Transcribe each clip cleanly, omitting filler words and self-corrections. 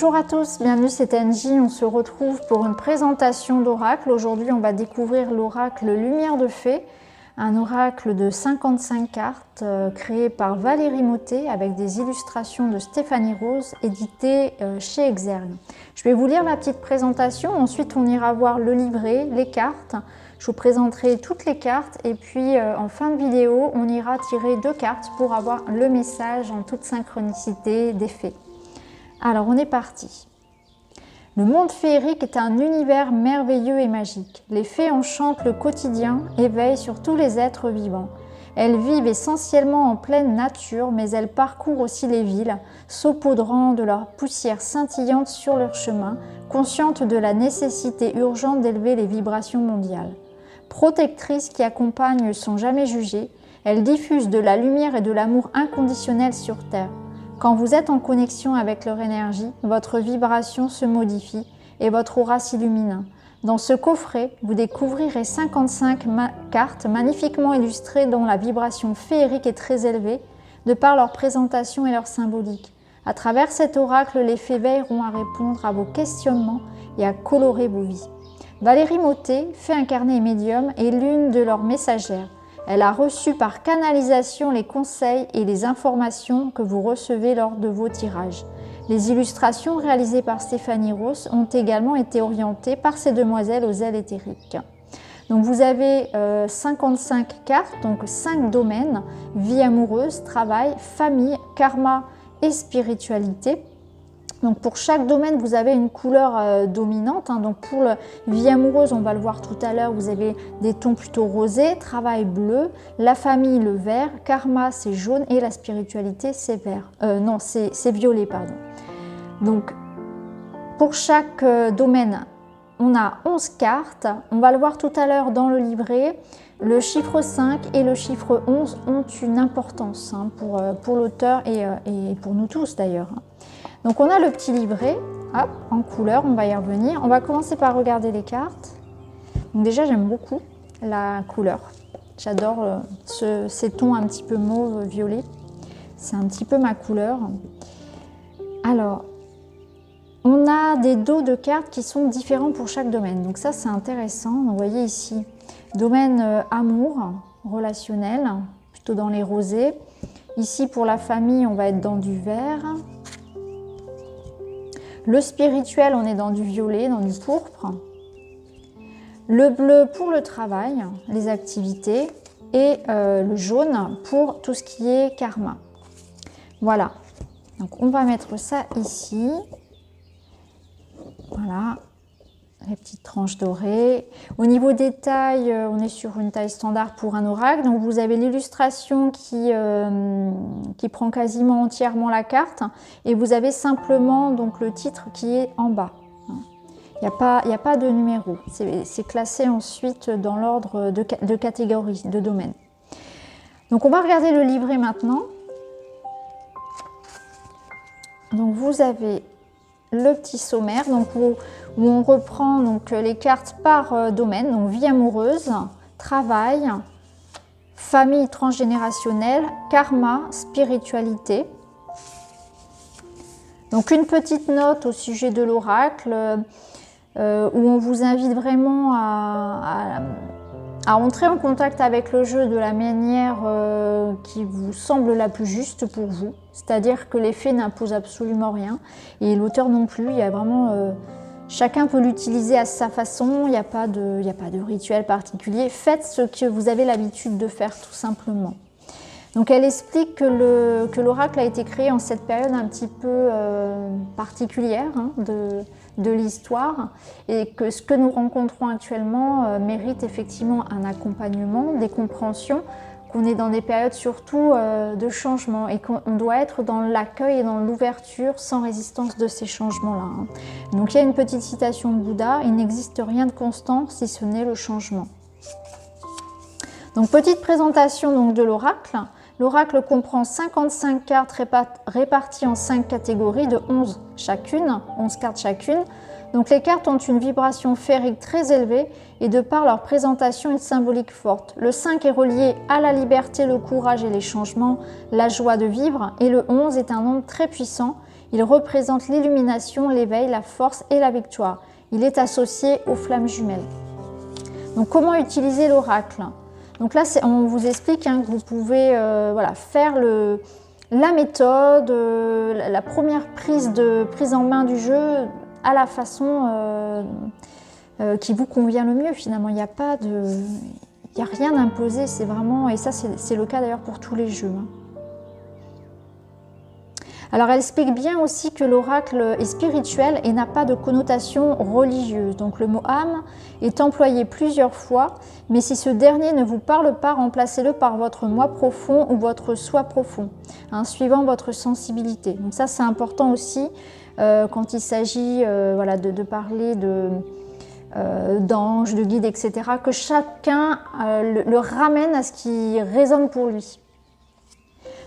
Bonjour à tous, bienvenue, c'est Angie. On se retrouve pour une présentation d'oracle. Aujourd'hui, on va découvrir l'oracle Lumière de Fée, un oracle de 55 cartes créé par Valérie Mottet avec des illustrations de Stéphanie Rose, édité chez Exergue. Je vais vous lire la petite présentation, ensuite on ira voir le livret, les cartes. Je vous présenterai toutes les cartes et puis en fin de vidéo, on ira tirer 2 cartes pour avoir le message en toute synchronicité des fées. Alors on est parti. Le monde féerique est un univers merveilleux et magique. Les fées enchantent le quotidien et veillent sur tous les êtres vivants. Elles vivent essentiellement en pleine nature, mais elles parcourent aussi les villes, saupoudrant de leur poussière scintillante sur leur chemin, conscientes de la nécessité urgente d'élever les vibrations mondiales. Protectrices qui accompagnent sans jamais juger, elles diffusent de la lumière et de l'amour inconditionnel sur Terre. Quand vous êtes en connexion avec leur énergie, votre vibration se modifie et votre aura s'illumine. Dans ce coffret, vous découvrirez 55 cartes magnifiquement illustrées dont la vibration féerique est très élevée, de par leur présentation et leur symbolique. À travers cet oracle, les fées veilleront à répondre à vos questionnements et à colorer vos vies. Valérie Mottet, fée incarnée et médium, est l'une de leurs messagères. Elle a reçu par canalisation les conseils et les informations que vous recevez lors de vos tirages. Les illustrations réalisées par Stéphanie Rose ont également été orientées par ces demoiselles aux ailes éthériques. Donc vous avez 55 cartes, donc 5 domaines, vie amoureuse, travail, famille, karma et spiritualité. Donc pour chaque domaine, vous avez une couleur dominante. Donc pour la vie amoureuse, on va le voir tout à l'heure, vous avez des tons plutôt rosés, travail bleu, la famille le vert, karma c'est jaune et la spiritualité c'est vert. Non, c'est violet, pardon. Donc pour chaque domaine, on a 11 cartes. On va le voir tout à l'heure dans le livret. Le chiffre 5 et le chiffre 11 ont une importance pour l'auteur et pour nous tous d'ailleurs. Donc on a le petit livret, hop, en couleur, on va y revenir. On va commencer par regarder les cartes. Donc déjà j'aime beaucoup la couleur. J'adore ces tons un petit peu mauve, violet. C'est un petit peu ma couleur. Alors, on a des dos de cartes qui sont différents pour chaque domaine. Donc ça c'est intéressant. Donc, vous voyez ici, domaine amour, relationnel, plutôt dans les rosés. Ici pour la famille, on va être dans du vert. Le spirituel, on est dans du violet, dans du pourpre. Le bleu pour le travail, les activités. Et le jaune pour tout ce qui est karma. Voilà. Donc on va mettre ça ici. Voilà. Les petites tranches dorées. Au niveau des tailles, on est sur une taille standard pour un oracle. Donc vous avez l'illustration qui prend quasiment entièrement la carte. Et vous avez simplement donc, le titre qui est en bas. Il n'y a pas de numéro. C'est classé ensuite dans l'ordre de catégorie, de domaine. Donc on va regarder le livret maintenant. Donc vous avez le petit sommaire donc où on reprend donc les cartes par domaine, donc vie amoureuse, travail, famille transgénérationnelle, karma, spiritualité. Donc une petite note au sujet de l'oracle où on vous invite vraiment à entrer en contact avec le jeu de la manière qui vous semble la plus juste pour vous. C'est-à-dire que les fées n'imposent absolument rien et l'auteur non plus. Il y a vraiment, chacun peut l'utiliser à sa façon. Il n'y a pas de rituel particulier. Faites ce que vous avez l'habitude de faire tout simplement. Donc elle explique que l'oracle a été créé en cette période un petit peu particulière de l'histoire et que ce que nous rencontrons actuellement mérite effectivement un accompagnement, des compréhensions, qu'on est dans des périodes surtout de changement et qu'on doit être dans l'accueil et dans l'ouverture sans résistance de ces changements-là. Donc il y a une petite citation de Bouddha, il n'existe rien de constant si ce n'est le changement. Donc petite présentation donc, de l'oracle. L'oracle comprend 55 cartes réparties en 5 catégories de 11 chacune, 11 cartes chacune. Donc les cartes ont une vibration féerique très élevée et de par leur présentation une symbolique forte. Le 5 est relié à la liberté, le courage et les changements, la joie de vivre. Et le 11 est un nombre très puissant Il représente l'illumination, l'éveil, la force et la victoire. Il est associé aux flammes jumelles. Donc comment utiliser l'oracle? Donc là, on vous explique que vous pouvez voilà, faire la méthode, la première prise en main du jeu à la façon qui vous convient le mieux. Finalement, il n'y a pas de... Il n'y a rien d'imposé, c'est vraiment... Et ça, c'est le cas d'ailleurs pour tous les jeux. Alors, elle explique bien aussi que l'oracle est spirituel et n'a pas de connotation religieuse. Donc, le mot âme est employé plusieurs fois, mais si ce dernier ne vous parle pas, remplacez-le par votre moi profond ou votre soi profond, suivant votre sensibilité. Donc ça, c'est important aussi quand il s'agit voilà, de parler d'anges, de guides, etc., que chacun le ramène à ce qui résonne pour lui.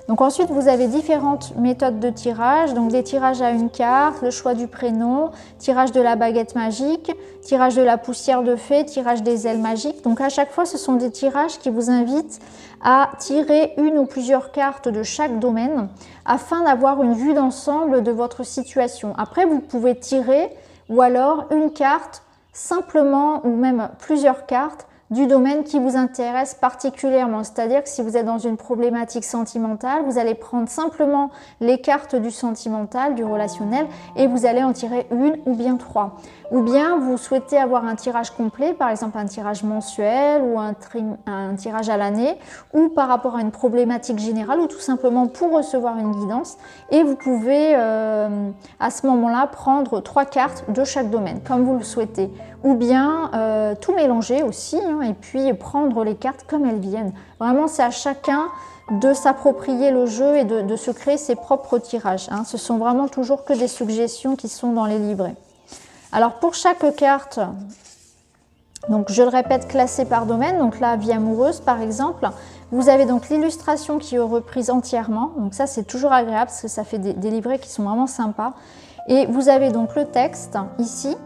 Donc ensuite, vous avez différentes méthodes de tirage, donc des tirages à une carte, le choix du prénom, tirage de la baguette magique, tirage de la poussière de fée, tirage des ailes magiques. Donc à chaque fois, ce sont des tirages qui vous invitent à tirer une ou plusieurs cartes de chaque domaine afin d'avoir une vue d'ensemble de votre situation. Après, vous pouvez tirer ou alors une carte simplement ou même plusieurs cartes du domaine qui vous intéresse particulièrement. C'est-à-dire que si vous êtes dans une problématique sentimentale, vous allez prendre simplement les cartes du sentimental, du relationnel, et vous allez en tirer une ou bien trois. Ou bien vous souhaitez avoir un tirage complet, par exemple un tirage mensuel ou un tirage à l'année, ou par rapport à une problématique générale, ou tout simplement pour recevoir une guidance. Et vous pouvez à ce moment-là prendre 3 cartes de chaque domaine, comme vous le souhaitez. Ou bien tout mélanger aussi, et puis prendre les cartes comme elles viennent. Vraiment, c'est à chacun de s'approprier le jeu et de se créer ses propres tirages. Ce sont vraiment toujours que des suggestions qui sont dans les livrets. Alors pour chaque carte, donc je le répète, classée par domaine, donc là, vie amoureuse par exemple, vous avez donc l'illustration qui est reprise entièrement. Donc ça, c'est toujours agréable parce que ça fait des livrets qui sont vraiment sympas. Et vous avez donc le texte ici,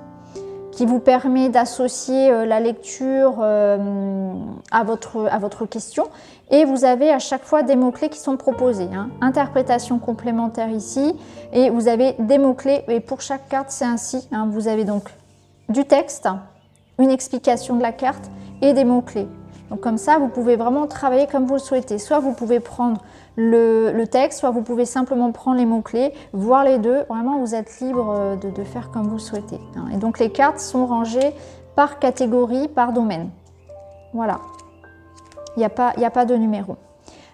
qui vous permet d'associer la lecture à votre question. Et vous avez à chaque fois des mots-clés qui sont proposés. Interprétation complémentaire ici. Et vous avez des mots-clés. Et pour chaque carte, c'est ainsi. Vous avez donc du texte, une explication de la carte et des mots-clés. Donc comme ça, vous pouvez vraiment travailler comme vous le souhaitez. Soit vous pouvez prendre le texte, soit vous pouvez simplement prendre les mots-clés, voir les deux. Vraiment, vous êtes libre de faire comme vous le souhaitez. Et donc les cartes sont rangées par catégorie, par domaine. Voilà. Il n'y a pas de numéro.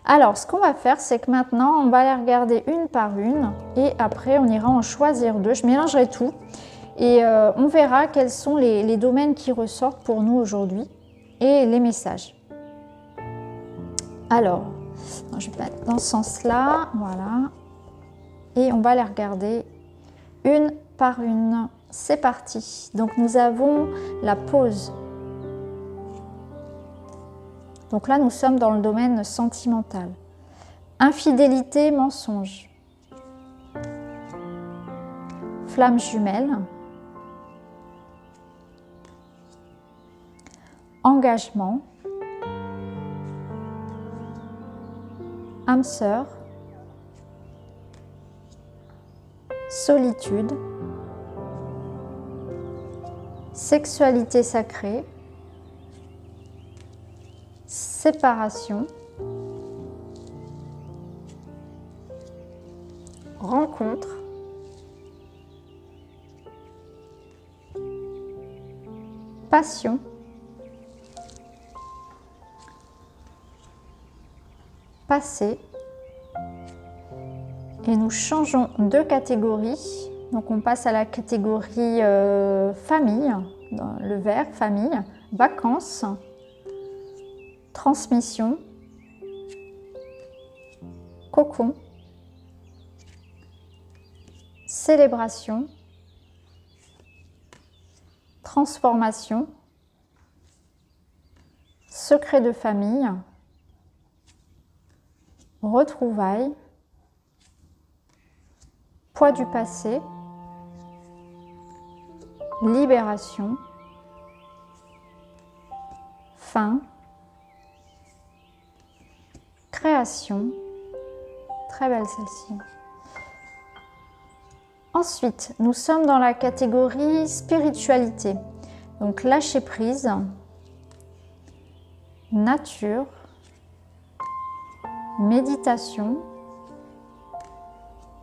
Alors, ce qu'on va faire, c'est que maintenant, on va les regarder une par une. Et après, on ira en choisir 2. Je mélangerai tout. Et on verra quels sont les domaines qui ressortent pour nous aujourd'hui et les messages. Alors, je vais mettre dans ce sens-là, voilà. Et on va les regarder une par une. C'est parti. Donc nous avons la pause. Donc là, nous sommes dans le domaine sentimental. Infidélité, mensonge. Flamme jumelle. Engagement. Âme sœur. Solitude. Sexualité sacrée. Séparation. Rencontre. Passion. Passé. Et nous changeons de catégorie. Donc on passe à la catégorie famille, dans le vert, famille, vacances, transmission, cocon, célébration, transformation, secret de famille, retrouvailles, poids du passé, libération, fin, création, très belle celle-ci, Ensuite, nous sommes dans la catégorie spiritualité. Donc lâcher prise, nature, méditation,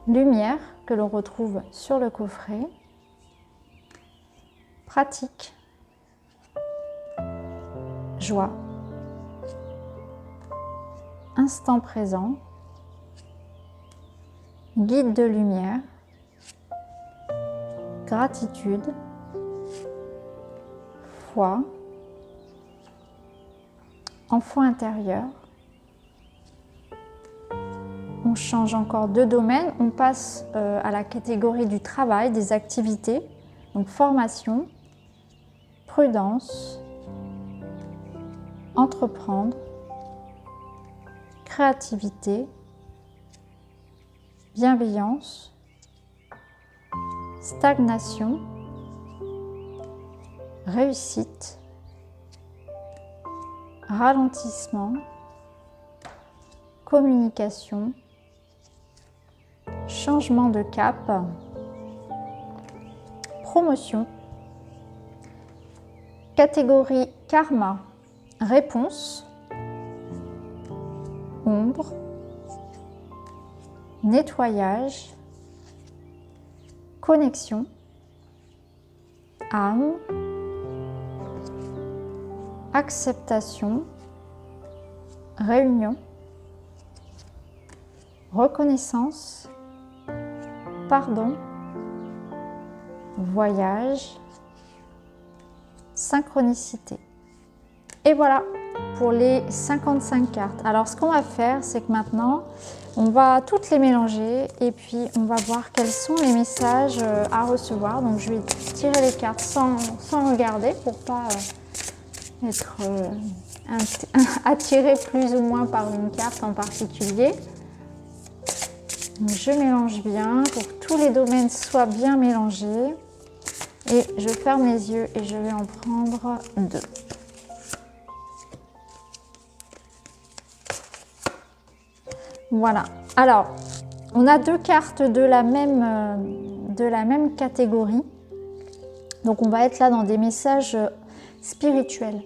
lumière que l'on retrouve sur le coffret, pratique, joie, instant présent, guide de lumière, gratitude, foi, enfant intérieur. On change encore de domaine, on passe à la catégorie du travail, des activités, donc formation, prudence, entreprendre, créativité, bienveillance, stagnation, réussite, ralentissement, communication, changement de cap, promotion, catégorie karma, réponse, ombre, nettoyage, connexion, âme, acceptation, réunion, reconnaissance, pardon, voyage, synchronicité. Et voilà pour les 55 cartes. Alors ce qu'on va faire, c'est que maintenant, on va toutes les mélanger et puis on va voir quels sont les messages à recevoir. Donc je vais tirer les cartes sans regarder pour pas être attiré plus ou moins par une carte en particulier. Donc je mélange bien pour que tous les domaines soient bien mélangés. Et je ferme les yeux et je vais en prendre 2. Voilà. Alors, on a 2 cartes de la même catégorie. Donc, on va être là dans des messages spirituels.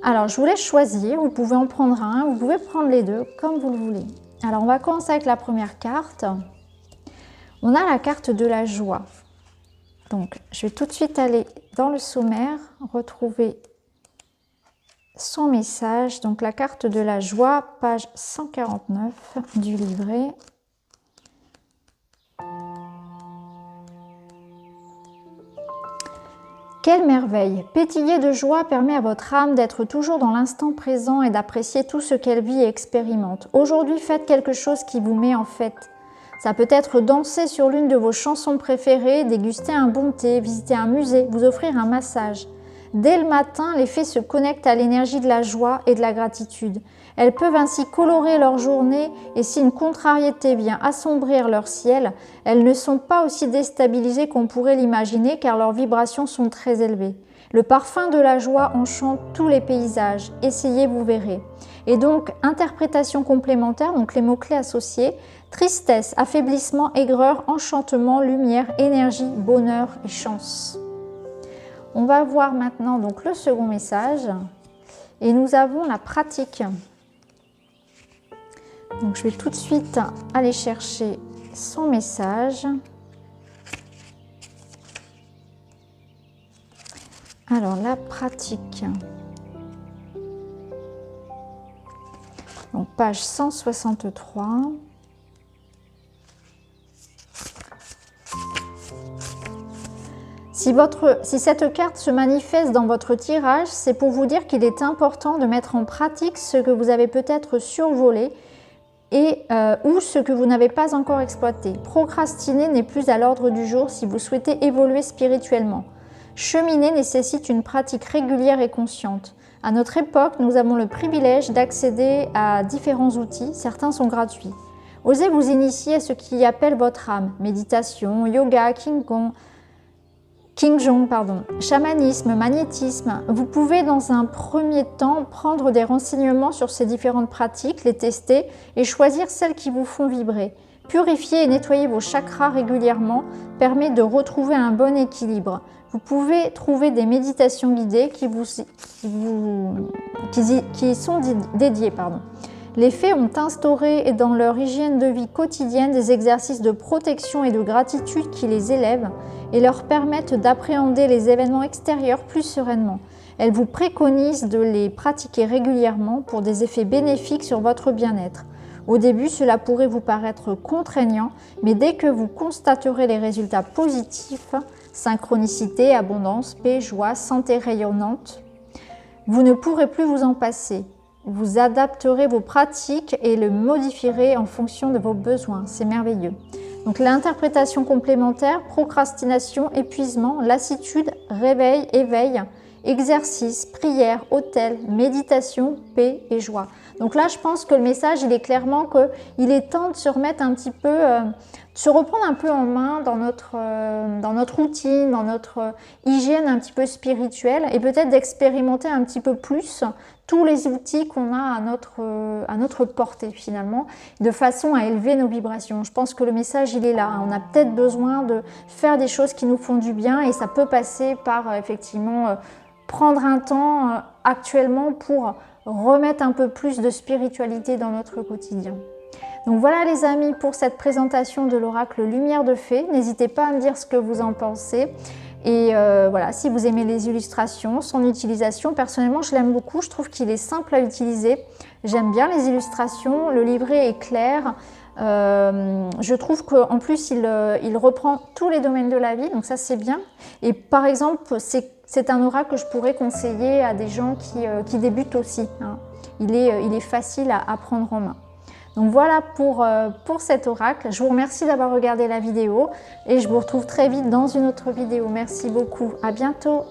Alors, je vous laisse choisir. Vous pouvez en prendre un, vous pouvez prendre les deux, comme vous le voulez. Alors, on va commencer avec la première carte. On a la carte de la joie. Donc, je vais tout de suite aller dans le sommaire, retrouver son message. Donc, la carte de la joie, page 149 du livret. Quelle merveille! Pétiller de joie permet à votre âme d'être toujours dans l'instant présent et d'apprécier tout ce qu'elle vit et expérimente. Aujourd'hui, faites quelque chose qui vous met en fête. Ça peut être danser sur l'une de vos chansons préférées, déguster un bon thé, visiter un musée, vous offrir un massage. Dès le matin, les fées se connectent à l'énergie de la joie et de la gratitude. Elles peuvent ainsi colorer leur journée et si une contrariété vient assombrir leur ciel, elles ne sont pas aussi déstabilisées qu'on pourrait l'imaginer car leurs vibrations sont très élevées. Le parfum de la joie enchante tous les paysages. Essayez, vous verrez. Et donc, interprétation complémentaire, donc les mots-clés associés, tristesse, affaiblissement, aigreur, enchantement, lumière, énergie, bonheur et chance. On va voir maintenant donc le second message et nous avons la pratique. Donc je vais tout de suite aller chercher son message. Alors la pratique. Donc page 163. Si cette carte se manifeste dans votre tirage, c'est pour vous dire qu'il est important de mettre en pratique ce que vous avez peut-être survolé ou ce que vous n'avez pas encore exploité. Procrastiner n'est plus à l'ordre du jour si vous souhaitez évoluer spirituellement. Cheminer nécessite une pratique régulière et consciente. À notre époque, nous avons le privilège d'accéder à différents outils, certains sont gratuits. Osez vous initier à ce qui appelle votre âme, méditation, yoga, Qigong, chamanisme, magnétisme. Vous pouvez dans un premier temps prendre des renseignements sur ces différentes pratiques, les tester et choisir celles qui vous font vibrer. Purifier et nettoyer vos chakras régulièrement permet de retrouver un bon équilibre. Vous pouvez trouver des méditations guidées qui sont dédiées. Les fées ont instauré dans leur hygiène de vie quotidienne des exercices de protection et de gratitude qui les élèvent et leur permettent d'appréhender les événements extérieurs plus sereinement. Elles vous préconisent de les pratiquer régulièrement pour des effets bénéfiques sur votre bien-être. Au début, cela pourrait vous paraître contraignant, mais dès que vous constaterez les résultats positifs, synchronicité, abondance, paix, joie, santé rayonnante, vous ne pourrez plus vous en passer. Vous adapterez vos pratiques et le modifierez en fonction de vos besoins. C'est merveilleux. Donc l'interprétation complémentaire, procrastination, épuisement, lassitude, réveil, éveil, exercice, prière, autel, méditation, paix et joie. Donc là, je pense que le message, il est clairement qu'il est temps de se remettre un petit peu, de se reprendre un peu en main dans notre routine, dans notre hygiène un petit peu spirituelle et peut-être d'expérimenter un petit peu plus tous les outils qu'on a à notre portée finalement, de façon à élever nos vibrations. Je pense que le message, il est là. On a peut-être besoin de faire des choses qui nous font du bien et ça peut passer par effectivement prendre un temps actuellement pour remettre un peu plus de spiritualité dans notre quotidien. Donc voilà les amis pour cette présentation de l'oracle Lumière de Fée. N'hésitez pas à me dire ce que vous en pensez. Et voilà, si vous aimez les illustrations, son utilisation, personnellement je l'aime beaucoup, je trouve qu'il est simple à utiliser. J'aime bien les illustrations, le livret est clair. Je trouve qu'en plus il reprend tous les domaines de la vie, donc ça c'est bien. Et par exemple, c'est un oracle que je pourrais conseiller à des gens qui débutent aussi. Hein. Il est facile à prendre en main. Donc voilà pour cet oracle. Je vous remercie d'avoir regardé la vidéo et je vous retrouve très vite dans une autre vidéo. Merci beaucoup. À bientôt.